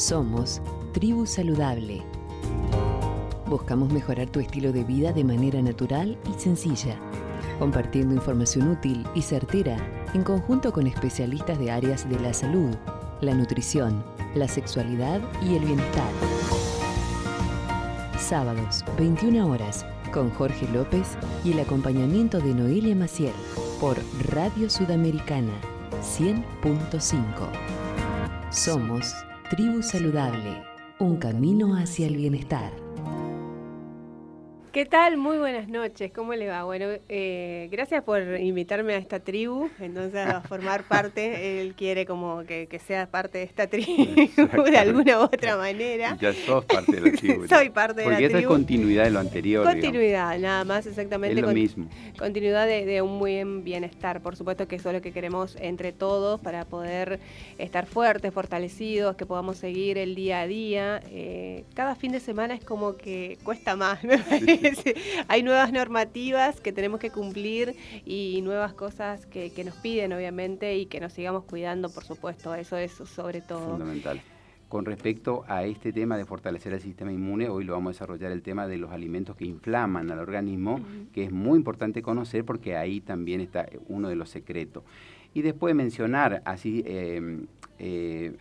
Somos Tribu Saludable. Buscamos mejorar tu estilo de vida de manera natural y sencilla, compartiendo información útil y certera en conjunto con especialistas de áreas de la salud, la nutrición, la sexualidad y el bienestar. Sábados, 21 horas, con Jorge López y el acompañamiento de Noelia Maciel por Radio Sudamericana 100.5. Somos Tribu Saludable, un camino hacia el bienestar. ¿Qué tal? Muy buenas noches, ¿cómo le va? Bueno, gracias por invitarme a esta tribu, entonces a formar parte, él quiere como que sea parte de esta tribu de alguna u otra manera. Ya sos parte de la tribu. Soy parte de la tribu. Porque esa es continuidad de lo anterior. Continuidad, digamos. Nada más, exactamente. Es lo mismo. Continuidad de un buen bienestar, por supuesto que eso es lo que queremos entre todos para poder estar fuertes, fortalecidos, que podamos seguir el día a día. Cada fin de semana es como que cuesta más, me parece. Hay nuevas normativas que tenemos que cumplir y nuevas cosas que nos piden, obviamente, y que nos sigamos cuidando, por supuesto. Eso es sobre todo fundamental. Con respecto a este tema de fortalecer el sistema inmune, hoy lo vamos a desarrollar el tema de los alimentos que inflaman al organismo, que es muy importante conocer porque ahí también está uno de los secretos. Y después mencionar así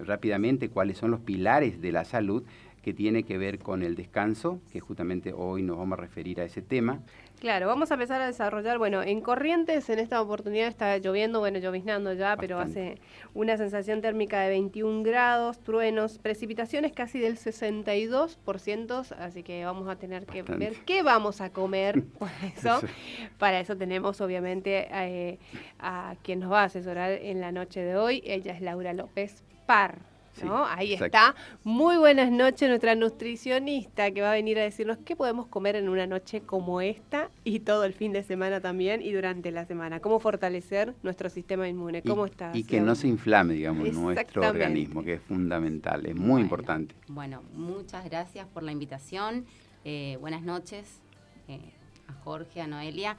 rápidamente cuáles son los pilares de la salud, que tiene que ver con el descanso, que justamente hoy nos vamos a referir a ese tema. Claro, vamos a empezar a desarrollar, bueno, en Corrientes en esta oportunidad está lloviendo, bueno, lloviznando ya, bastante. Pero hace una sensación térmica de 21 grados, truenos, precipitaciones casi del 62%, así que vamos a tener que ver qué vamos a comer por eso. Para eso tenemos obviamente a quien nos va a asesorar en la noche de hoy, ella es Laura López Parr. ¿No? Sí, ahí exacto. Está. Muy buenas noches, nuestra nutricionista que va a venir a decirnos qué podemos comer en una noche como esta y todo el fin de semana también y durante la semana. Cómo fortalecer nuestro sistema inmune. ¿Cómo estás? Y que no se inflame, digamos, nuestro organismo, que es fundamental, es muy importante. Bueno, muchas gracias por la invitación. Buenas noches a Jorge, a Noelia.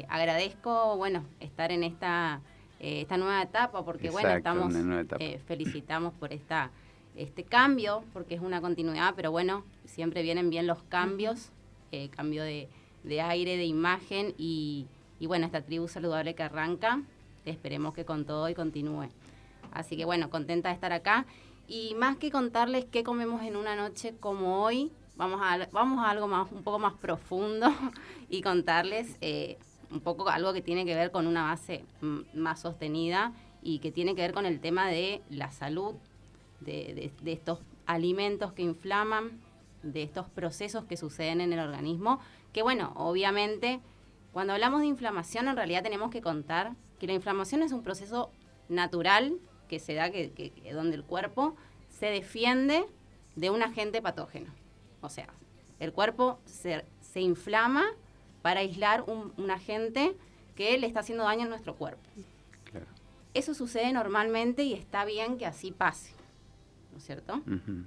Agradezco, bueno, estar en esta nueva etapa, porque exacto, bueno, felicitamos por este cambio, porque es una continuidad, pero bueno, siempre vienen bien los cambios, cambio de aire, de imagen, y bueno, esta tribu saludable que arranca, esperemos que con todo y continúe. Así que bueno, contenta de estar acá, y más que contarles qué comemos en una noche como hoy, vamos a algo más, un poco más profundo, y contarles un poco algo que tiene que ver con una base más sostenida y que tiene que ver con el tema de la salud, de estos alimentos que inflaman, de estos procesos que suceden en el organismo, que bueno, obviamente, cuando hablamos de inflamación, en realidad tenemos que contar que la inflamación es un proceso natural que se da, que donde el cuerpo se defiende de un agente patógeno. O sea, el cuerpo se inflama para aislar un agente que le está haciendo daño a nuestro cuerpo. Claro. Eso sucede normalmente y está bien que así pase, ¿no es cierto? Uh-huh.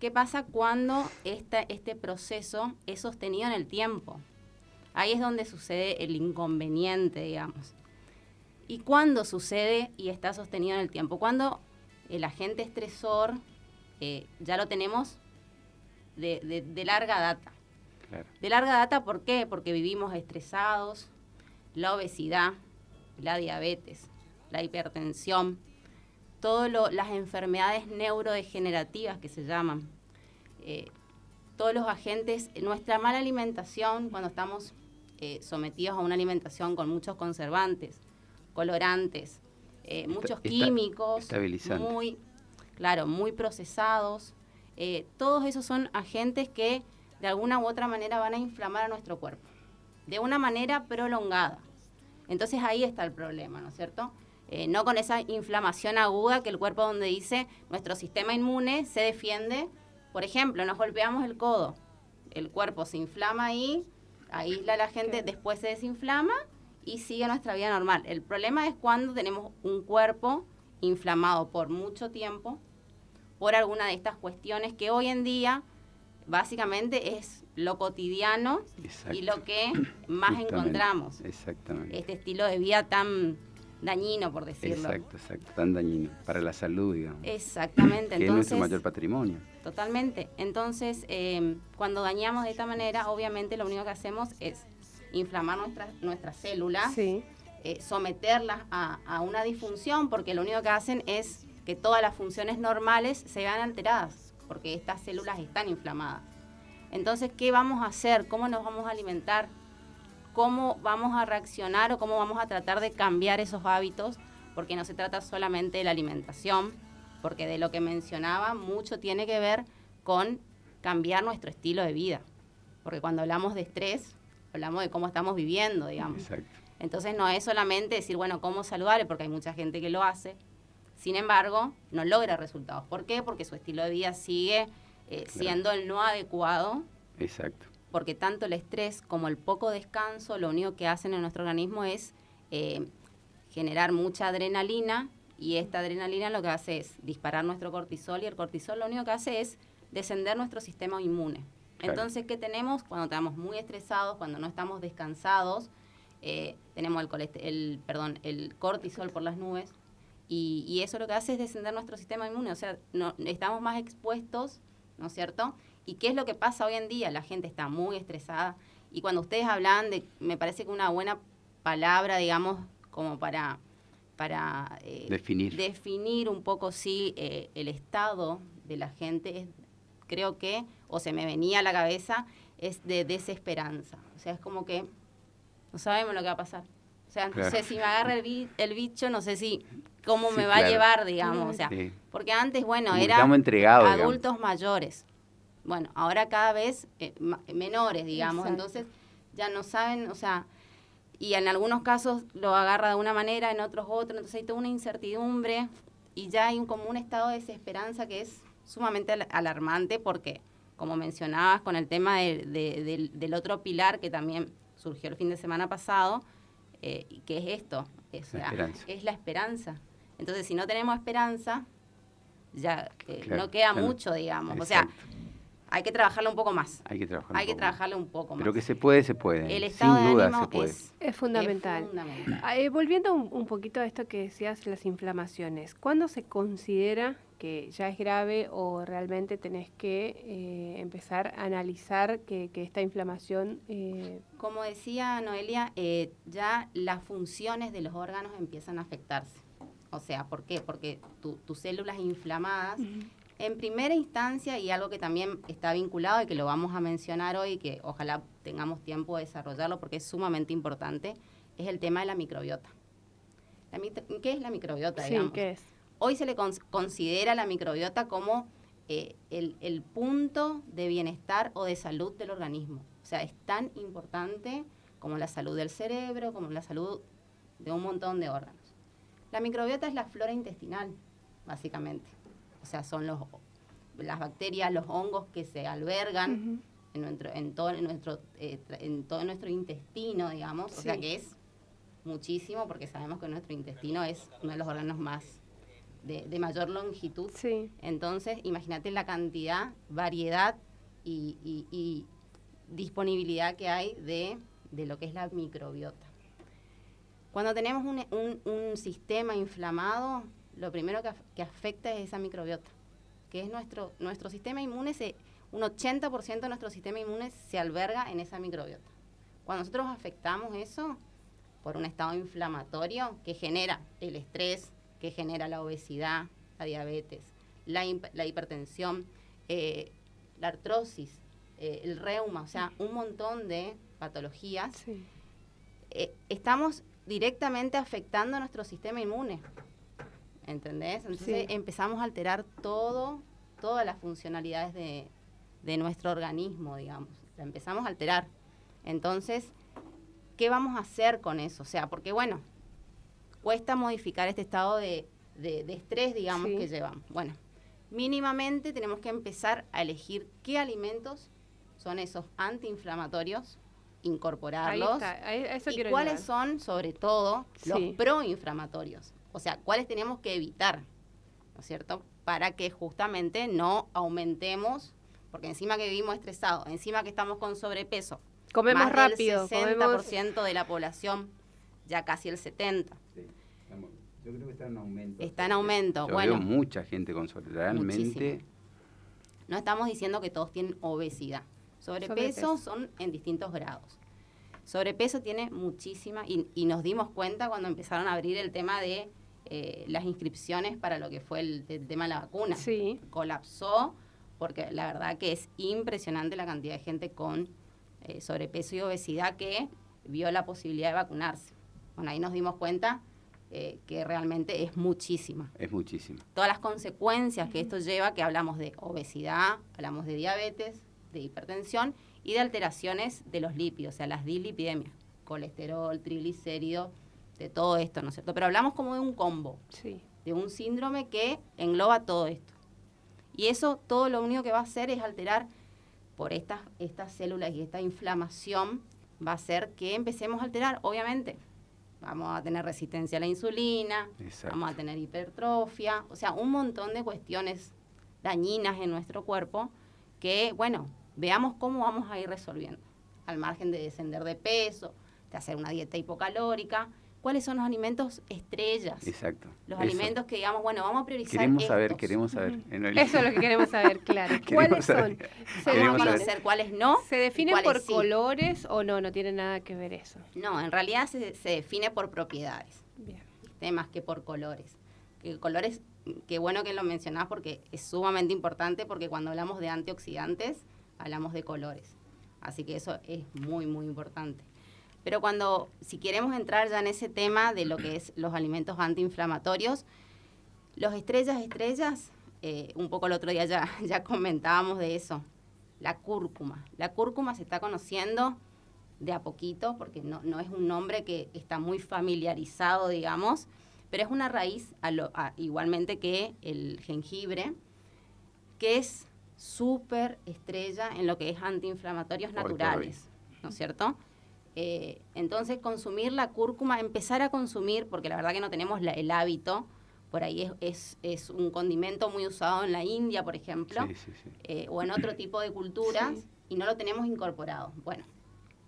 ¿Qué pasa cuando este proceso es sostenido en el tiempo? Ahí es donde sucede el inconveniente, digamos. ¿Y cuándo sucede y está sostenido en el tiempo? Cuando el agente estresor ya lo tenemos de larga data. Claro. De larga data, ¿por qué? Porque vivimos estresados, la obesidad, la diabetes, la hipertensión, todas las enfermedades neurodegenerativas que se llaman, todos los agentes, nuestra mala alimentación, cuando estamos sometidos a una alimentación con muchos conservantes, colorantes, muchos químicos, muy procesados, todos esos son agentes que de alguna u otra manera van a inflamar a nuestro cuerpo, de una manera prolongada. Entonces ahí está el problema, ¿no es cierto? No con esa inflamación aguda que el cuerpo donde dice nuestro sistema inmune se defiende. Por ejemplo, nos golpeamos el codo, el cuerpo se inflama ahí, aísla a la gente, después se desinflama y sigue nuestra vida normal. El problema es cuando tenemos un cuerpo inflamado por mucho tiempo, por alguna de estas cuestiones que hoy en día básicamente es lo cotidiano. Exacto. Y lo que más encontramos. Exactamente. Este estilo de vida tan dañino, por decirlo. Exacto, tan dañino para la salud, digamos. Exactamente. Que es nuestro mayor patrimonio. Totalmente. Entonces, cuando dañamos de esta manera, obviamente lo único que hacemos es inflamar nuestras células, Sí. Someterlas a una disfunción, porque lo único que hacen es que todas las funciones normales se vean alteradas, porque estas células están inflamadas. Entonces, ¿qué vamos a hacer? ¿Cómo nos vamos a alimentar? ¿Cómo vamos a reaccionar o cómo vamos a tratar de cambiar esos hábitos? Porque no se trata solamente de la alimentación, porque de lo que mencionaba, mucho tiene que ver con cambiar nuestro estilo de vida. Porque cuando hablamos de estrés, hablamos de cómo estamos viviendo, digamos. Exacto. Entonces no es solamente decir, bueno, cómo saludable, porque hay mucha gente que lo hace. Sin embargo, no logra resultados. ¿Por qué? Porque su estilo de vida sigue siendo el no adecuado. Exacto. Porque tanto el estrés como el poco descanso, lo único que hacen en nuestro organismo es generar mucha adrenalina, y esta adrenalina lo que hace es disparar nuestro cortisol, y el cortisol lo único que hace es descender nuestro sistema inmune. Claro. Entonces, ¿qué tenemos? Cuando estamos muy estresados, cuando no estamos descansados, tenemos el cortisol por las nubes, y eso lo que hace es descender nuestro sistema inmune, o sea, estamos más expuestos, ¿no es cierto? ¿Y qué es lo que pasa hoy en día? La gente está muy estresada, y cuando ustedes hablan de, me parece que una buena palabra, digamos, como para definir un poco, sí, el estado de la gente, creo que, o se me venía a la cabeza, es de desesperanza. O sea, es como que no sabemos lo que va a pasar. O sea, claro. No sé si me agarra el bicho, no sé si cómo me va claro. a llevar, digamos. O sea, sí. Porque antes, bueno, Como eran adultos digamos. mayores. Bueno, ahora cada vez menores, digamos. Exacto. Entonces, ya no saben, o sea, y en algunos casos lo agarra de una manera, en otros otra. Entonces hay toda una incertidumbre, y ya hay como un estado de desesperanza que es sumamente alarmante, porque, como mencionabas, con el tema del otro pilar que también surgió el fin de semana pasado, que es esto, es la esperanza. Entonces, si no tenemos esperanza, ya claro, no queda claro. mucho, digamos. Exacto. O sea, hay que trabajarlo un poco más. Hay que trabajarlo un poco más. Pero que se puede. El estado Sin de duda ánimo se puede. Es fundamental. Es fundamental. Volviendo un poquito a esto que decías, las inflamaciones, ¿cuándo se considera que ya es grave o realmente tenés que empezar a analizar que esta inflamación... Como decía Noelia, ya las funciones de los órganos empiezan a afectarse. O sea, ¿por qué? Porque tus células inflamadas, en primera instancia, y algo que también está vinculado y que lo vamos a mencionar hoy, que ojalá tengamos tiempo de desarrollarlo porque es sumamente importante, es el tema de la microbiota. ¿Qué es la microbiota, digamos? Sí, ¿qué es? Hoy se le considera la microbiota como el punto de bienestar o de salud del organismo. O sea, es tan importante como la salud del cerebro, como la salud de un montón de órganos. La microbiota es la flora intestinal, básicamente. O sea, son las bacterias, los hongos que se albergan en todo nuestro intestino, digamos. Sí. O sea, que es muchísimo, porque sabemos que nuestro intestino es uno de los órganos más de mayor longitud. Sí. Entonces, imagínate la cantidad, variedad y disponibilidad que hay de lo que es la microbiota. Cuando tenemos un sistema inflamado, lo primero que afecta es esa microbiota, que es nuestro sistema inmune, un 80% de nuestro sistema inmune se alberga en esa microbiota. Cuando nosotros afectamos eso por un estado inflamatorio que genera el estrés, que genera la obesidad, la diabetes, la hipertensión, la artrosis, el reuma, o sea, un montón de patologías, Sí. Estamos directamente afectando a nuestro sistema inmune. ¿Entendés? Entonces empezamos a alterar todas las funcionalidades de nuestro organismo, digamos. La empezamos a alterar. Entonces, ¿qué vamos a hacer con eso? O sea, porque bueno, cuesta modificar este estado de estrés, digamos, que llevamos. Bueno, mínimamente tenemos que empezar a elegir qué alimentos son esos antiinflamatorios, incorporarlos. Ahí está. Eso y quiero cuáles llegar. son, sobre todo, los proinflamatorios. O sea, cuáles tenemos que evitar, ¿no es cierto? Para que justamente no aumentemos, porque encima que vivimos estresados, encima que estamos con sobrepeso, Comemos más rápido. del 60% de la población, ya casi el 70%. Sí. Yo creo que está en aumento. Está en aumento. Yo bueno, veo mucha gente con sobrepeso. Realmente. Muchísimo. No estamos diciendo que todos tienen obesidad. Sobrepeso son en distintos grados. Sobrepeso tiene muchísima, y nos dimos cuenta cuando empezaron a abrir el tema de las inscripciones para lo que fue el tema de la vacuna. Sí. Colapsó, porque la verdad que es impresionante la cantidad de gente con sobrepeso y obesidad que vio la posibilidad de vacunarse. Bueno, ahí nos dimos cuenta que realmente es muchísima. Es muchísima. Todas las consecuencias que esto lleva, que hablamos de obesidad, hablamos de diabetes, de hipertensión y de alteraciones de los lípidos, o sea, las dislipidemias, colesterol, triglicéridos, de todo esto, ¿no es cierto? Pero hablamos como de un combo, Sí. de un síndrome que engloba todo esto. Y eso todo lo único que va a hacer es alterar por estas células y esta inflamación, va a hacer que empecemos a alterar, obviamente. Vamos a tener resistencia a la insulina, Exacto. vamos a tener hipertrofia, o sea, un montón de cuestiones dañinas en nuestro cuerpo que, bueno, veamos cómo vamos a ir resolviendo. Al margen de descender de peso, de hacer una dieta hipocalórica, ¿cuáles son los alimentos estrellas? Exacto. Los Eso. alimentos que digamos, bueno, vamos a priorizar Queremos estos. saber. Eso es lo que queremos saber, claro. ¿Cuáles son? Se Vamos a saber. conocer cuáles no. ¿Se definen y por cuáles sí. colores o no? No tiene nada que ver eso. No, en realidad se define por propiedades, Bien. más que por colores. Que colores, qué bueno que lo mencionás porque es sumamente importante, porque cuando hablamos de antioxidantes, hablamos de colores. Así que eso es muy, muy importante. Pero si queremos entrar ya en ese tema de lo que es los alimentos antiinflamatorios, los estrellas, un poco el otro día ya comentábamos de eso, la cúrcuma. La cúrcuma se está conociendo de a poquito, porque no es un nombre que está muy familiarizado, digamos, pero es una raíz igualmente que el jengibre, que es súper estrella en lo que es antiinflamatorios naturales, ¿no es cierto? Entonces, consumir la cúrcuma, empezar a consumir, porque la verdad que no tenemos el hábito, por ahí es un condimento muy usado en la India, por ejemplo, o en otro tipo de culturas, y no lo tenemos incorporado. Bueno,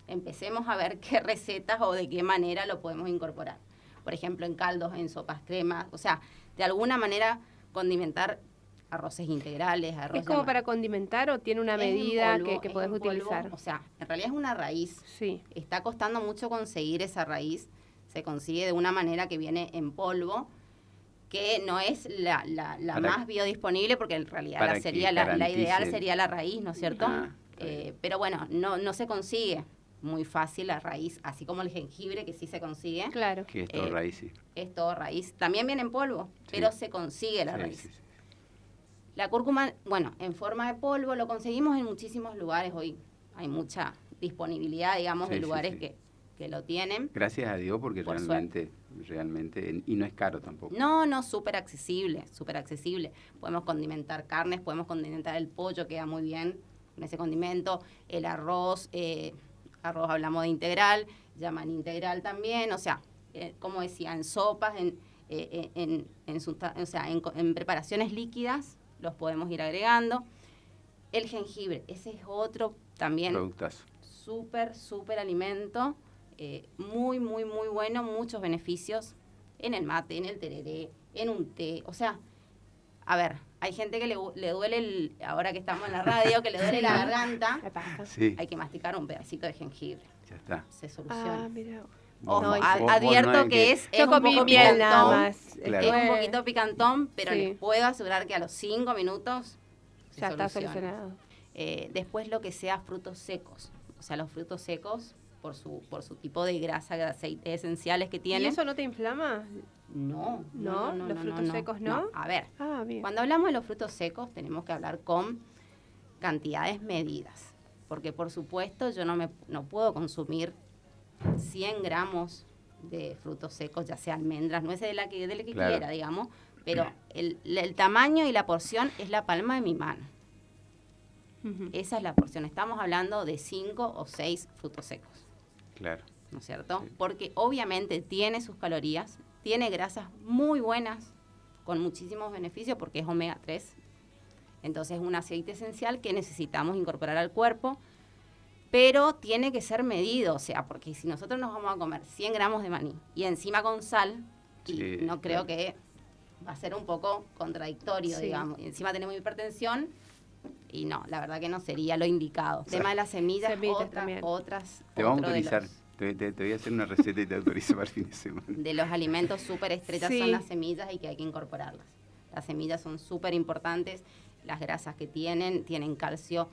empecemos a ver qué recetas o de qué manera lo podemos incorporar. Por ejemplo, en caldos, en sopas, cremas, o sea, de alguna manera condimentar arroces integrales, ¿Es como para condimentar o tiene una medida que podés utilizar? O sea, en realidad es una raíz. Sí. Está costando mucho conseguir esa raíz. Se consigue de una manera que viene en polvo, que no es la más biodisponible, porque en realidad la ideal sería la raíz, ¿no es cierto? Pero bueno, no se consigue muy fácil la raíz, así como el jengibre, que sí se consigue. Claro. Que es todo raíz, sí. Es todo raíz. También viene en polvo, pero se consigue la raíz. Sí. La cúrcuma, bueno, en forma de polvo lo conseguimos en muchísimos lugares hoy. Hay mucha disponibilidad, digamos, de lugares que lo tienen. Gracias a Dios, porque realmente, y no es caro tampoco. No, súper accesible. Podemos condimentar carnes, podemos condimentar el pollo, queda muy bien con ese condimento. El arroz hablamos de integral, llaman integral también, o sea, como decía, en sopas, en preparaciones líquidas, los podemos ir agregando. El jengibre, ese es otro también Productazo. súper alimento, muy bueno, muchos beneficios en el mate, en el tereré, en un té. O sea, a ver, hay gente que le duele, ahora que estamos en la radio, que le duele la garganta. Me pasa. Sí. Hay que masticar un pedacito de jengibre. Ya está. Se soluciona. Ah, mira. Ojo, Vos advierto no hay que es Yo un comí poco miel nada picantón. más. Claro. Es un poquito picantón, pero Sí. les puedo asegurar que a los 5 minutos se Ya está soluciona. solucionado. Después lo que sea frutos secos. O sea, los frutos secos, por su tipo de grasa, de aceites esenciales que ¿Y tienen. eso no te inflama? No. ¿Los frutos secos no? A ver, Ah, bien. cuando hablamos de los frutos secos tenemos que hablar con cantidades medidas. Porque, por supuesto, yo no puedo consumir 100 gramos de frutos secos, ya sea almendras, nueces, de la que Claro. quiera, digamos, pero el tamaño y la porción es la palma de mi mano. Ujú. Esa es la porción. Estamos hablando de 5 o 6 frutos secos, Claro. ¿no es cierto? Sí. Porque obviamente tiene sus calorías, tiene grasas muy buenas, con muchísimos beneficios, porque es omega 3. Entonces es un aceite esencial que necesitamos incorporar al cuerpo, pero tiene que ser medido, o sea, porque si nosotros nos vamos a comer 100 gramos de maní y encima con sal, Y Sí, no creo claro. que va a ser un poco contradictorio, Sí. digamos. Y encima tenemos hipertensión y no, la verdad que no sería lo indicado. El tema de las semillas, Semillas también. Te vamos a otro de autorizar. los, Te voy a hacer una receta y te autorizo para el fin de semana. de los alimentos súper estrechas Sí. son las semillas y que hay que incorporarlas. Las semillas son súper importantes, las grasas que tienen calcio,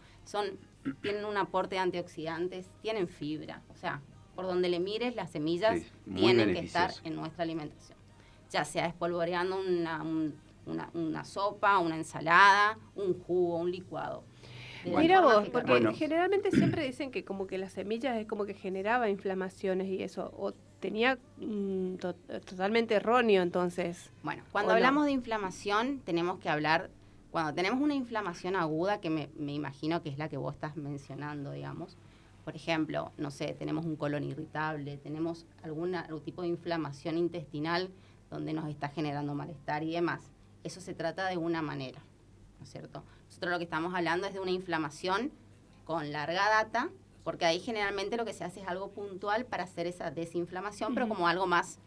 tienen un aporte de antioxidantes, tienen fibra. O sea, por donde le mires, las semillas Sí, muy tienen que estar beneficioso. en nuestra alimentación. Ya sea espolvoreando una sopa, una ensalada, un jugo, un licuado. De la Mira forma vos, que porque queramos. generalmente siempre dicen que como que las semillas es como que generaba inflamaciones y eso, o tenía totalmente erróneo entonces. Bueno, cuando ¿O no? hablamos de inflamación, tenemos que hablar, cuando tenemos una inflamación aguda, que me imagino que es la que vos estás mencionando, digamos. Por ejemplo, no sé, tenemos un colon irritable, tenemos algún tipo de inflamación intestinal donde nos está generando malestar y demás. Eso se trata de una manera, ¿no es cierto? Nosotros lo que estamos hablando es de una inflamación con larga data, porque ahí generalmente lo que se hace es algo puntual para hacer esa desinflamación, pero como algo más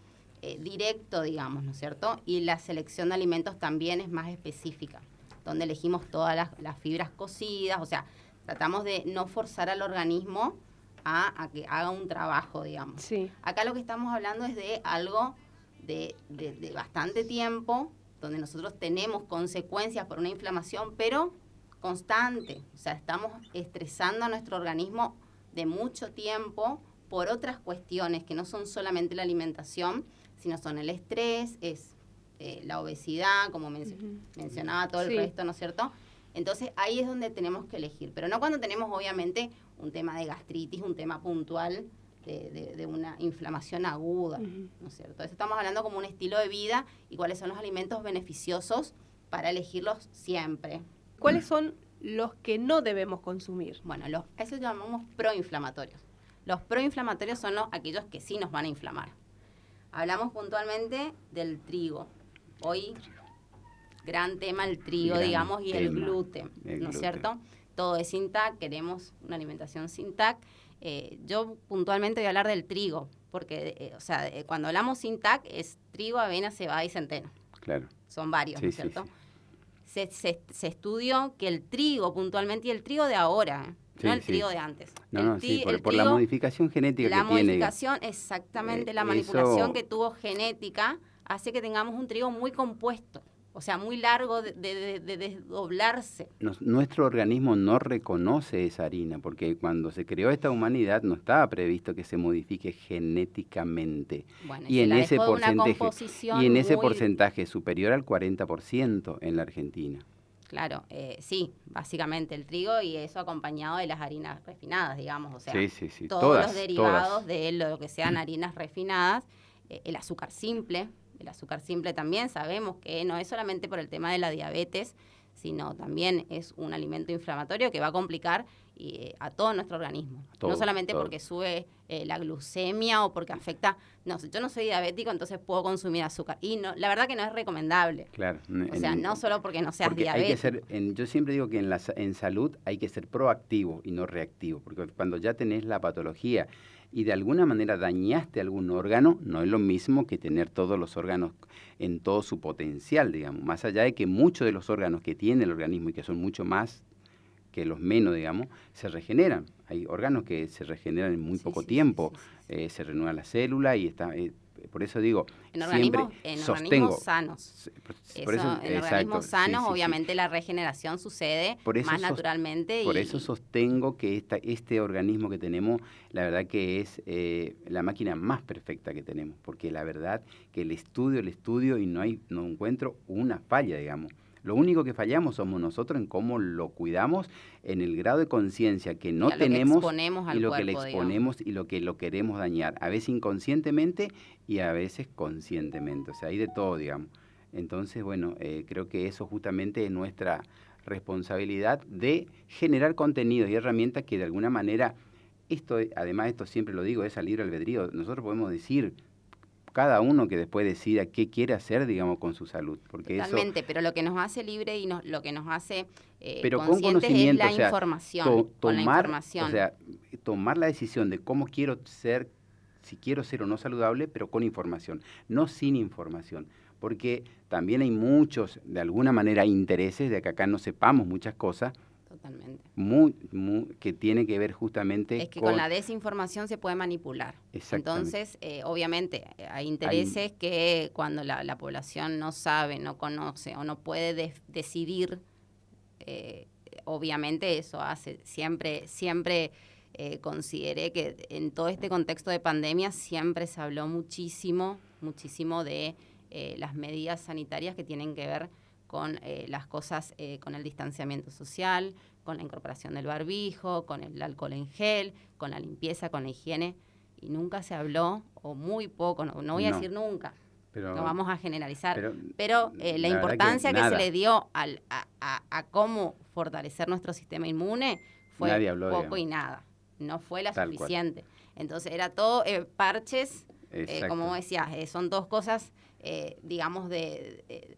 directo, digamos, ¿no es cierto? Y la selección de alimentos también es más específica, donde elegimos todas las fibras cocidas, o sea, tratamos de no forzar al organismo a que haga un trabajo, digamos. Sí. Acá lo que estamos hablando es de algo de bastante tiempo, donde nosotros tenemos consecuencias por una inflamación, pero constante. O sea, estamos estresando a nuestro organismo de mucho tiempo por otras cuestiones que no son solamente la alimentación, sino son el estrés, es la obesidad, como mencionaba todo el Sí. resto, ¿no es cierto? Entonces ahí es donde tenemos que elegir, pero no cuando tenemos obviamente un tema de gastritis, un tema puntual de una inflamación aguda, ¿no es cierto? Eso estamos hablando como un estilo de vida y cuáles son los alimentos beneficiosos para elegirlos siempre. ¿Cuáles son los que no debemos consumir? Bueno, eso llamamos proinflamatorios. Los proinflamatorios son aquellos que sí nos van a inflamar. Hablamos puntualmente del trigo. Hoy, gran tema el trigo, Gran digamos, y el tema, gluten, el ¿no es gluten. cierto? Todo es sin TAC, queremos una alimentación sin TAC. Yo puntualmente voy a hablar del trigo, porque cuando hablamos sin TAC es trigo, avena, cebada y centeno. Claro. Son varios, Sí, ¿no es sí, cierto? sí. Se estudió que el trigo puntualmente, y el trigo de ahora, no Sí, el sí. trigo de antes. Sí, El por la trigo, modificación genética la que tiene. modificación, exactamente, la eso- manipulación que tuvo genética hace que tengamos un trigo muy compuesto, o sea, muy largo de desdoblarse. Nuestro organismo no reconoce esa harina, porque cuando se creó esta humanidad no estaba previsto que se modifique genéticamente. Bueno, Y se en la ese dejó de una porcentaje, composición y en ese muy- porcentaje superior al 40% en la Argentina. Claro, sí, básicamente el trigo y eso acompañado de las harinas refinadas, digamos, o sea, Sí, sí, sí, todos todas, los derivados todas. de lo que sean harinas refinadas, el azúcar simple también sabemos que no es solamente por el tema de la diabetes, sino también es un alimento inflamatorio que va a complicar a todo nuestro organismo. Todo, no solamente todo. porque sube la glucemia o porque afecta, no, yo no soy diabético, entonces puedo consumir azúcar. Y no, la verdad que no es recomendable. Claro. O sea, no solo porque no seas Porque diabético. yo siempre digo que en salud hay que ser proactivo y no reactivo, porque cuando ya tenés la patología y de alguna manera dañaste algún órgano, no es lo mismo que tener todos los órganos en todo su potencial, digamos, más allá de que muchos de los órganos que tiene el organismo y que son mucho más que los menos, digamos, se regeneran. Hay órganos que se regeneran en muy poco tiempo, se renueva la célula y está... por eso digo, En siempre organismos sanos. Por eso, En exacto, organismos sanos, sí, sí, obviamente, la regeneración sucede Por eso más naturalmente. Por eso sostengo que este organismo que tenemos, la verdad que es la máquina más perfecta que tenemos, porque la verdad que el estudio y no encuentro una falla, digamos. Lo único que fallamos somos nosotros en cómo lo cuidamos, en el grado de conciencia que no tenemos y lo que le exponemos y lo que lo queremos dañar, a veces inconscientemente y a veces conscientemente, o sea, hay de todo, digamos. Entonces, bueno, creo que eso justamente es nuestra responsabilidad de generar contenidos y herramientas que de alguna manera, además esto siempre lo digo, es al libre albedrío, nosotros podemos decir, cada uno que después decida qué quiere hacer, digamos, con su salud. Porque totalmente, pero lo que nos hace libre y lo que nos hace pero conscientes es la información. Tomar la decisión de cómo quiero ser si quiero ser o no saludable, pero con información, no sin información. Porque también hay muchos, de alguna manera, intereses de que acá no sepamos muchas cosas. Totalmente. Que tiene que ver justamente es que con la desinformación se puede manipular. Entonces, obviamente, hay intereses que cuando la población no sabe, no conoce o no puede decidir, obviamente eso hace. Siempre consideré que en todo este contexto de pandemia siempre se habló muchísimo de las medidas sanitarias que tienen que ver con las cosas, con el distanciamiento social, con la incorporación del barbijo, con el alcohol en gel, con la limpieza, con la higiene, y nunca se habló, o muy poco, no voy a decir nunca, no vamos a generalizar, pero la importancia que se le dio a cómo fortalecer nuestro sistema inmune fue poco y nada, no fue la suficiente. Entonces era todo parches, como decías, son dos cosas, digamos,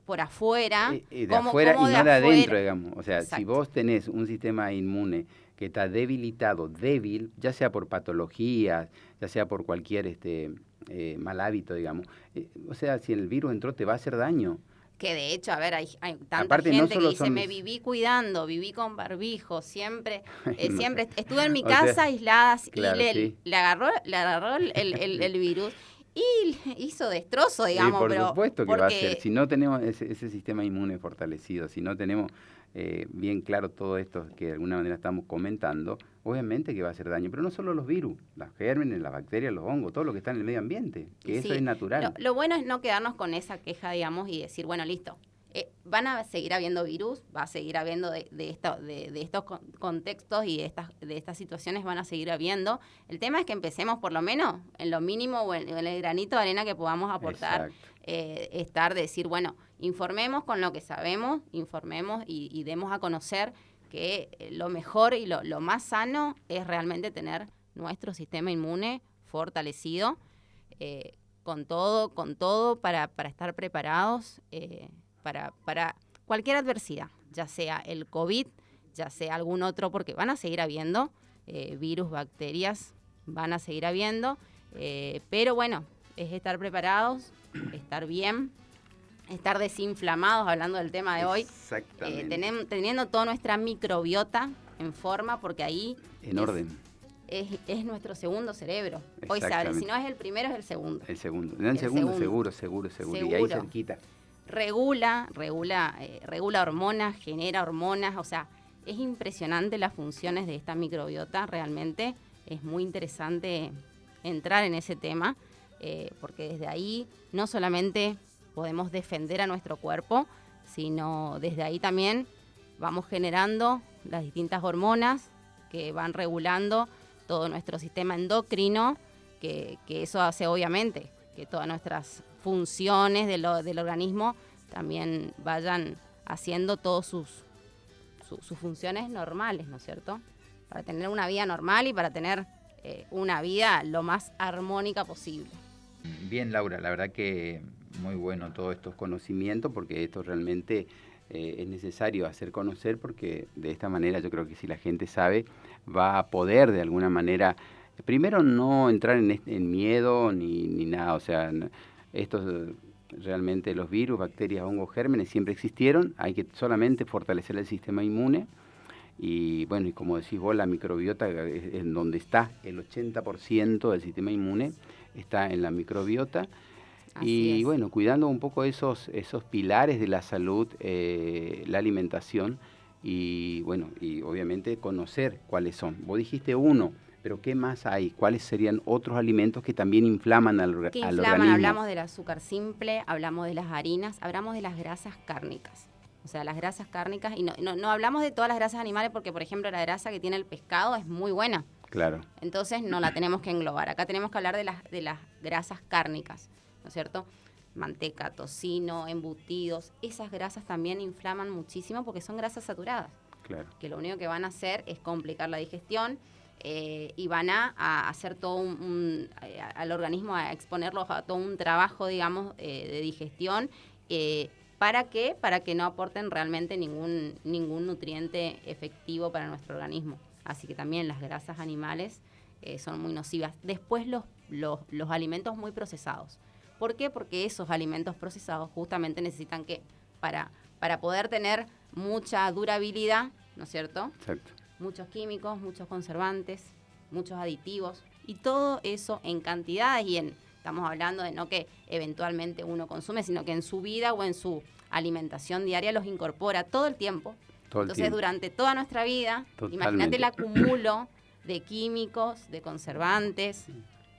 por afuera. De afuera y no de adentro, digamos. O sea, exacto. Si vos tenés un sistema inmune que está debilitado, débil, ya sea por patologías, ya sea por cualquier mal hábito, digamos, o sea, si el virus entró te va a hacer daño. Que de hecho, a ver, hay tanta Aparte, gente que dice, me viví cuidando, viví con barbijo, siempre estuve en mi casa aislada, claro, y le agarró el virus y hizo destrozo, digamos. Por supuesto que va a ser, si no tenemos ese sistema inmune fortalecido, si no tenemos bien claro todo esto que de alguna manera estamos comentando, obviamente que va a hacer daño, pero no solo los virus, las gérmenes, las bacterias, los hongos, todo lo que está en el medio ambiente, que eso es natural. Lo bueno es no quedarnos con esa queja, digamos, y decir, bueno, listo, van a seguir habiendo virus, va a seguir habiendo de estos contextos y de estas situaciones van a seguir habiendo. El tema es que empecemos por lo menos en lo mínimo o en el granito de arena que podamos aportar, decir, bueno, informemos con lo que sabemos, informemos y demos a conocer que lo mejor y lo más sano es realmente tener nuestro sistema inmune fortalecido, con todo para estar preparados, para cualquier adversidad, ya sea el COVID, ya sea algún otro, porque van a seguir habiendo virus, bacterias, van a seguir habiendo, pero bueno, es estar preparados, estar bien, estar desinflamados, hablando del tema de hoy, teniendo toda nuestra microbiota en forma, porque ahí en orden. Es nuestro segundo cerebro. Hoy se habla, si no es el primero, es el segundo. El segundo, seguro. Y ahí cerquita. Regula hormonas, genera hormonas, o sea, es impresionante las funciones de esta microbiota, realmente es muy interesante entrar en ese tema, porque desde ahí no solamente podemos defender a nuestro cuerpo, sino desde ahí también vamos generando las distintas hormonas que van regulando todo nuestro sistema endocrino, que eso hace obviamente que todas nuestras funciones del organismo también vayan haciendo todas sus funciones normales, ¿no es cierto? Para tener una vida normal y para tener una vida lo más armónica posible. Bien, Laura, la verdad que muy bueno todos estos conocimientos, porque esto realmente es necesario hacer conocer, porque de esta manera yo creo que si la gente sabe, va a poder de alguna manera, primero no entrar en miedo ni nada, o sea, estos realmente los virus, bacterias, hongos, gérmenes siempre existieron, hay que solamente fortalecer el sistema inmune. Y bueno, y como decís vos, la microbiota, en donde está el 80% del sistema inmune, está en la microbiota. Así es. Bueno, cuidando un poco esos pilares de la salud, la alimentación, y bueno, y obviamente conocer cuáles son. Vos dijiste uno, pero ¿qué más hay? ¿Cuáles serían otros alimentos que también inflaman al organismo? Hablamos del azúcar simple, hablamos de las harinas, hablamos de las grasas cárnicas. O sea, las grasas cárnicas, y no hablamos de todas las grasas animales porque, por ejemplo, la grasa que tiene el pescado es muy buena. Claro. Entonces no la tenemos que englobar. Acá tenemos que hablar de las grasas cárnicas, ¿no es cierto? Manteca, tocino, embutidos, esas grasas también inflaman muchísimo porque son grasas saturadas. Claro. Que lo único que van a hacer es complicar la digestión y van a hacer todo al organismo, a exponerlo a todo un trabajo, digamos, de digestión. ¿Para qué? Para que no aporten realmente ningún nutriente efectivo para nuestro organismo. Así que también las grasas animales son muy nocivas. Después los alimentos muy procesados. ¿Por qué? Porque esos alimentos procesados justamente necesitan que, para poder tener mucha durabilidad, ¿no es cierto? Exacto. Muchos químicos, muchos conservantes, muchos aditivos, y todo eso en cantidades estamos hablando de no que eventualmente uno consume, sino que en su vida o en su alimentación diaria los incorpora todo el tiempo. Entonces, durante toda nuestra vida, imagínate el acumulo de químicos, de conservantes,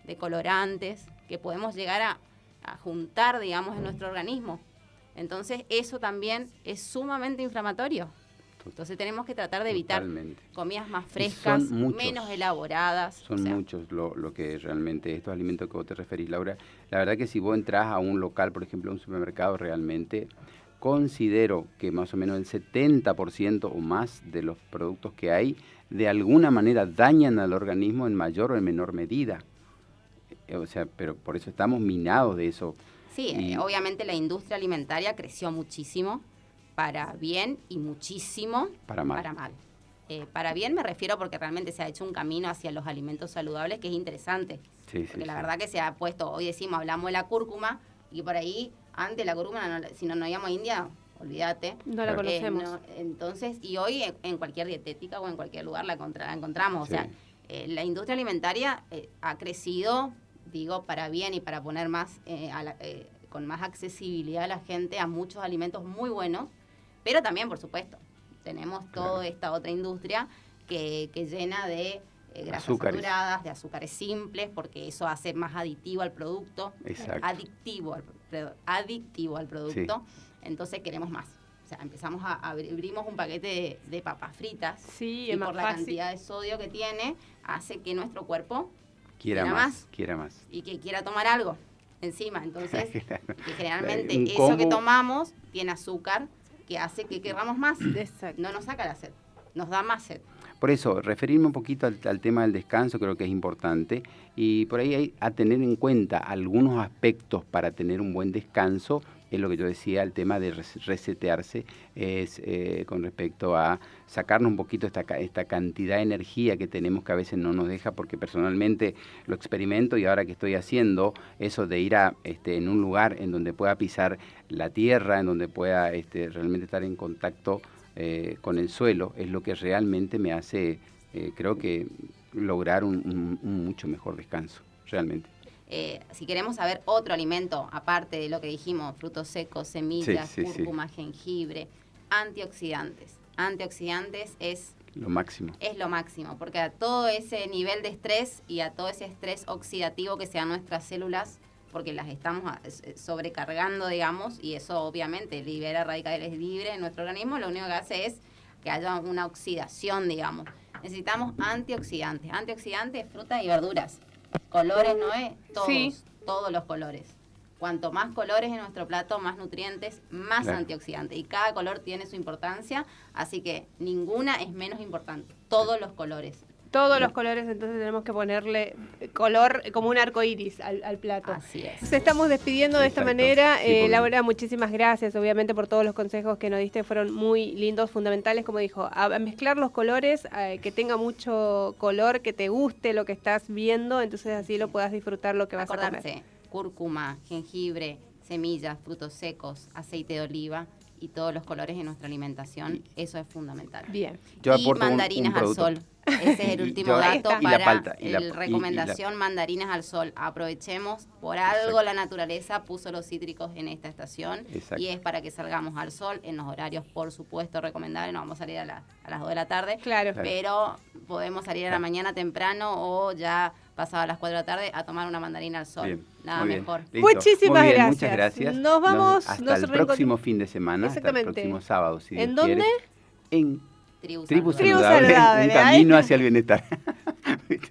de colorantes, que podemos llegar a juntar, digamos, en nuestro organismo. Entonces, eso también es sumamente inflamatorio. Entonces, tenemos que tratar de evitar comidas más frescas, menos elaboradas. Son muchos lo que realmente, estos alimentos que vos te referís, Laura. La verdad que si vos entrás a un local, por ejemplo, a un supermercado, realmente considero que más o menos el 70% o más de los productos que hay, de alguna manera dañan al organismo en mayor o en menor medida. O sea, pero por eso estamos minados de eso. Sí, obviamente la industria alimentaria creció muchísimo para bien y muchísimo para mal. Para bien me refiero porque realmente se ha hecho un camino hacia los alimentos saludables que es interesante. Porque la verdad que se ha puesto, hoy hablamos de la cúrcuma, y por ahí, antes la cúrcuma, si no íbamos a India, olvídate. No la conocemos. Entonces, y hoy en cualquier dietética o en cualquier lugar la encontramos. Sí. O sea, la industria alimentaria ha crecido, digo, para bien y para poner más con más accesibilidad a la gente a muchos alimentos muy buenos, pero también, por supuesto, tenemos toda esta otra industria que llena de grasas saturadas, de azúcares simples, porque eso hace más aditivo al producto, adictivo al producto. Sí. Entonces queremos más. O sea, abrimos un paquete de papas fritas, y por la cantidad de sodio que tiene, hace que nuestro cuerpo quiera más y que quiera tomar algo encima. Entonces, que generalmente eso que tomamos tiene azúcar que hace que queramos más. Exacto. No nos saca la sed, nos da más sed. Por eso, referirme un poquito al tema del descanso creo que es importante, y por ahí hay a tener en cuenta algunos aspectos para tener un buen descanso. Es lo que yo decía, el tema de resetearse, es con respecto a sacarnos un poquito esta cantidad de energía que tenemos, que a veces no nos deja, porque personalmente lo experimento, y ahora que estoy haciendo eso de ir en un lugar en donde pueda pisar la tierra, en donde pueda realmente estar en contacto con el suelo, es lo que realmente me hace, creo que, lograr un mucho mejor descanso, realmente. Si queremos saber otro alimento, aparte de lo que dijimos, frutos secos, semillas, cúrcuma, jengibre, antioxidantes. Antioxidantes es lo máximo. Es lo máximo, porque a todo ese nivel de estrés y a todo ese estrés oxidativo que sean nuestras células, porque las estamos sobrecargando, digamos, y eso obviamente libera radicales libres en nuestro organismo, lo único que hace es que haya una oxidación, digamos. Necesitamos antioxidantes. Antioxidantes, frutas y verduras. Colores, ¿no? Todos los colores. Cuanto más colores en nuestro plato, más nutrientes, más antioxidantes. Y cada color tiene su importancia, así que ninguna es menos importante. Todos los colores. Todos los colores, entonces tenemos que ponerle color como un arco iris al plato. Así es. Nos estamos despidiendo de esta manera. Laura, muchísimas gracias, obviamente, por todos los consejos que nos diste. Fueron muy lindos, fundamentales, como dijo, a mezclar los colores, que tenga mucho color, que te guste lo que estás viendo, entonces así lo puedas disfrutar lo que vas a comer. Cúrcuma, jengibre, semillas, frutos secos, aceite de oliva y todos los colores en nuestra alimentación, eso es fundamental. Bien. Y mandarinas al sol. Ese es el último dato para la recomendación, mandarinas al sol. Aprovechemos, por algo la naturaleza puso los cítricos en esta estación. Y es para que salgamos al sol en los horarios, por supuesto, recomendables. No vamos a salir a las 2 de la tarde, pero podemos salir a la mañana temprano o ya pasado a las 4 de la tarde a tomar una mandarina al sol. Bien, nada mejor. Muchísimas gracias. Muchas gracias. Nos vamos. Hasta el próximo fin de semana, hasta el próximo sábado, si Dios quiere. ¿En dónde? En Tribu Saludable, un camino hacia el bienestar.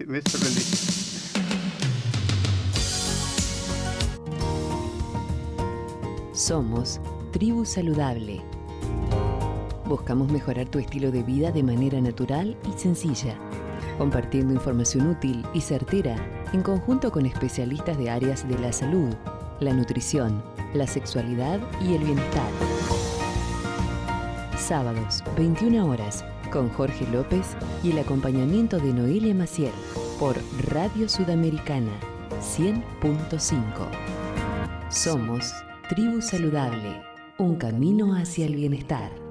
Me sorprendí. Somos Tribu Saludable. Buscamos mejorar tu estilo de vida de manera natural y sencilla, compartiendo información útil y certera en conjunto con especialistas de áreas de la salud, la nutrición, la sexualidad y el bienestar. Sábados, 21 horas, con Jorge López y el acompañamiento de Noelia Maciel, por Radio Sudamericana, 100.5. Somos Tribu Saludable, un camino hacia el bienestar.